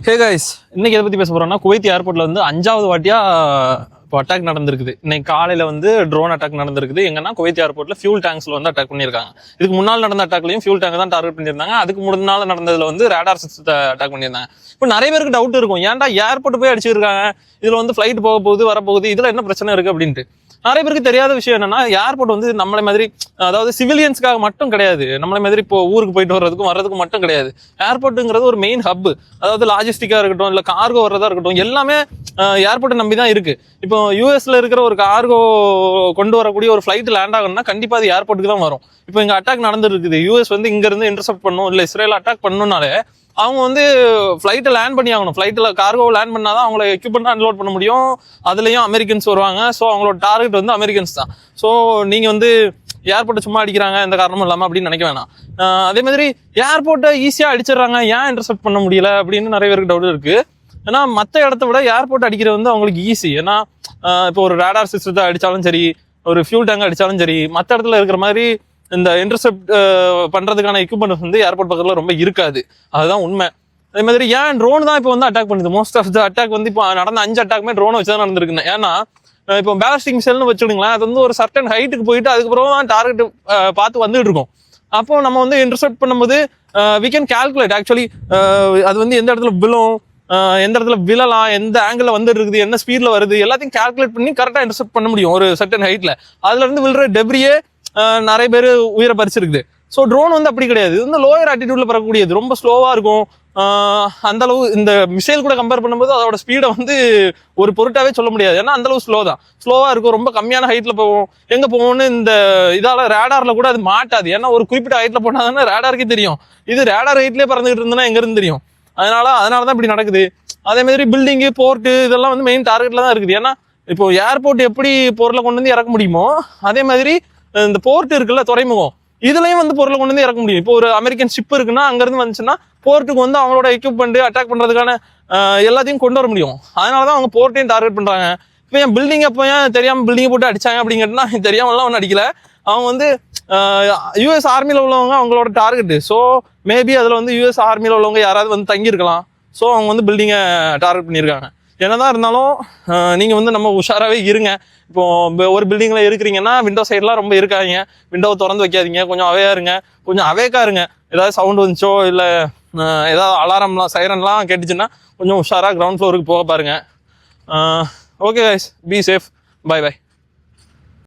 Hey guys, இன்னைக்கு எதை பற்றி பேச போகிறோம்னா குவைத் ஏர்போர்ட்டில் வந்து 5வது வாட்டியாக இப்போ அட்டாக் நடந்திருக்குது. இன்னைக்கு காலையில் வந்து ட்ரோன் அட்டாக் நடந்திருக்குது. எங்கன்னா குவைத் ஏர்போர்ட்டில் ஃபியூல் டேங்க்ஸில் வந்து அட்டாக் பண்ணியிருக்காங்க. இதுக்கு முன்னால் நடந்த அட்டாக்லையும் ஃபியூல் டேங்க் தான் டார்கெட் பண்ணியிருந்தாங்க. அதுக்கு முன்னாள் நடந்ததில் வந்து ரேடார் சிஸ்டத்தை அட்டாக் பண்ணியிருந்தாங்க. இப்போ நிறைய பேருக்கு டவுட் இருக்கும், ஏன்டா ஏர்போர்ட் போய் அடிச்சிருக்காங்க, இதில் வந்து ஃப்ளைட் போக போகுது வரப்போகுது, இதில் என்ன பிரச்சனை இருக்குது அப்படின்ட்டு. நிறைய பேருக்கு தெரியாத விஷயம் என்னன்னா, ஏர்போர்ட் வந்து நம்மளை மாதிரி, அதாவது சிவிலியன்ஸ்க்காக மட்டும் கிடையாது, நம்மளை மாதிரி இப்போ ஊருக்கு போயிட்டு வர்றதுக்கும் மட்டும் கிடையாது. ஏர்போர்ட்டுங்கிறது ஒரு மெயின் ஹப். அதாவது லாஜிஸ்டிக்கா இருக்கட்டும், இல்லை கார்கோ வர்றதா இருக்கட்டும், எல்லாமே ஏர்போர்ட்டை நம்பி தான் இருக்கு. இப்போ யூஎஸ்ல இருக்கிற ஒரு கார்கோ கொண்டு வரக்கூடிய ஒரு ஃபிளைட் லேண்ட் ஆகணும்னா கண்டிப்பா அது ஏர்போர்ட்டுக்கு தான் வரும். இப்போ இங்க அட்டாக் நடந்துருக்குது, யூஎஸ் வந்து இங்க இருந்து இன்டர்செப்ட் பண்ணும், இல்லை இஸ்ரேல் அட்டாக் பண்ணணும்னாலே அவங்க வந்து ஃப்ளைட்டை லேண்ட் பண்ணி ஆகணும். ஃப்ளைட்டில் கார்கோ லேண்ட் பண்ணாதான் அவங்கள எக்யூப்மெண்ட் அன்லோட் பண்ண முடியும். அதுலேயும் அமெரிக்கன்ஸ் வருவாங்க. ஸோ அவங்களோட டார்கெட் வந்து அமெரிக்கன்ஸ் தான். ஸோ நீங்கள் வந்து ஏர்போர்ட்டை சும்மா அடிக்கிறாங்க எந்த காரணமும் இல்லாமல் அப்படின்னு நினைக்க வேணாம். அதே மாதிரி ஏர்போர்ட்டை ஈஸியாக அடிச்சிடுறாங்க, ஏன் இன்டர்செப்ட் பண்ண முடியல அப்படின்னு நிறைய பேருக்கு டவுட் இருக்குது. ஏன்னா மற்ற இடத்த விட ஏர்போர்ட் அடிக்கிறது வந்து அவங்களுக்கு ஈஸி. ஏன்னா இப்போ ஒரு ரேடார் சிஸ்டத்தை அடித்தாலும் சரி, ஒரு ஃபியூல் டேங்க் அடித்தாலும் சரி, மற்ற இடத்துல இருக்கிற மாதிரி இந்த இன்டர்செப்ட் பண்றதுக்கான எக்யூப்மெண்ட் வந்து ஏர்போர்ட் பக்கத்துல ரொம்ப இருக்காது. அதுதான் உண்மை. அதே மாதிரி ஏன் ட்ரோன் தான் இப்போ வந்து அட்டாக் பண்ணுது. மோஸ்ட் ஆஃப் த அட்டாக் வந்து இப்போ நடந்த 5 அட்டாக்குமே ட்ரோனை வச்சு தான் நடந்திருக்குன்னு. ஏன்னா இப்போ பேலஸ்டிக் மிசைல்னு வச்சுடுங்களேன், அது வந்து ஒரு சர்டன் ஹைட்டுக்கு போயிட்டு அதுக்கப்புறம் தான் டார்கெட் பார்த்து வந்துட்டு இருக்கும். அப்போ நம்ம வந்து இன்டர்செப்ட் பண்ணும்போது வி கேன் கால்குலேட் ஆக்சுவலி அது வந்து எந்த இடத்துல விழும், எந்த இடத்துல விழலாம், எந்த ஆங்கிள் வந்துட்டு இருக்குது, என்ன ஸ்பீட்ல வருது, எல்லாத்தையும் கால்குலேட் பண்ணி கரெக்டாக இன்டர்செப்ட் பண்ண முடியும் ஒரு சர்டன் ஹைட்ல. அதுல இருந்து விழுற டெப்ரியே நிறைய பேர் உயிரை பறிச்சிருக்குது. ஸோ ட்ரோன் வந்து அப்படி கிடையாது. இது வந்து லோயர் ஆட்டிடியூட்ல பறக்கக்கூடியது, ரொம்ப ஸ்லோவா இருக்கும். அந்த அளவு இந்த மிசைல் கூட கம்பேர் பண்ணும்போது அதோட ஸ்பீடை வந்து ஒரு பொருட்டாவே சொல்ல முடியாது. ஏன்னா அந்த அளவு ஸ்லோவா இருக்கும், ரொம்ப கம்மியான ஹைட்ல போவோம். எங்க போவோம்னு இந்த இதால ரேடார்ல கூட அது மாட்டாது. ஏன்னா ஒரு குறிப்பிட்ட ஹைட்ல போனாதானே ரேடாருக்கே தெரியும். இது ரேடார் ஹைட்லயே பறந்துகிட்டு இருந்ததுன்னா எங்க இருந்து தெரியும். அதனாலதான் இப்படி நடக்குது. அதே மாதிரி பில்டிங்கு, போர்ட்டு இதெல்லாம் வந்து மெயின் டார்கெட்ல தான் இருக்குது. ஏன்னா இப்போ ஏர்போர்ட் எப்படி பொருளை கொண்டு வந்து இறக்க முடியுமோ அதே மாதிரி இந்த போர்ட் இருக்குல்ல, துறைமுகம், இதுலயும் வந்து பொருளை கொண்டு வந்து இறக்க முடியும். இப்போ ஒரு அமெரிக்கன் ஷிப் இருக்குன்னா அங்க இருந்து வந்துச்சுன்னா போர்ட்டுக்கு வந்து அவங்களோட எக்யூப்மெண்ட் அட்டாக் பண்றதுக்கான எல்லாத்தையும் கொண்டு வர முடியும். அதனாலதான் அவங்க போர்ட்டையும் டார்கெட் பண்றாங்க. இப்போ என் பில்டிங் அப்போ ஏன் தெரியாம பில்டிங்கை போட்டு அடிச்சாங்க அப்படிங்கிறதுனா தெரியாமலாம் ஒன்றும் அடிக்கல. அவங்க வந்து யூஎஸ் ஆர்மியில் உள்ளவங்க அவங்களோட டார்கெட்டு. ஸோ மேபி அதில் வந்து யூஎஸ் ஆர்மியில் உள்ளவங்க யாராவது வந்து தங்கியிருக்கலாம். ஸோ அவங்க வந்து பில்டிங்கை டார்கெட் பண்ணியிருக்காங்க. என்னதான் இருந்தாலும் நீங்கள் வந்து நம்ம உஷாராகவே இருங்க. இப்போ ஒரு பில்டிங்கில் இருக்கிறீங்கன்னா விண்டோ சைட்லாம் ரொம்ப இருக்காதீங்க, விண்டோவை திறந்து வைக்காதீங்க, கொஞ்சம் அவையா இருங்க, கொஞ்சம் அவேக்கா இருங்க. ஏதாவது சவுண்ட் வந்துச்சோ இல்லை ஏதாவது அலாரம்லாம் சைரன்லாம் கேட்டுச்சுன்னா கொஞ்சம் உஷாராக கிரவுண்ட் ஃப்ளோருக்கு போக பாருங்க. Okay guys, be safe, bye by.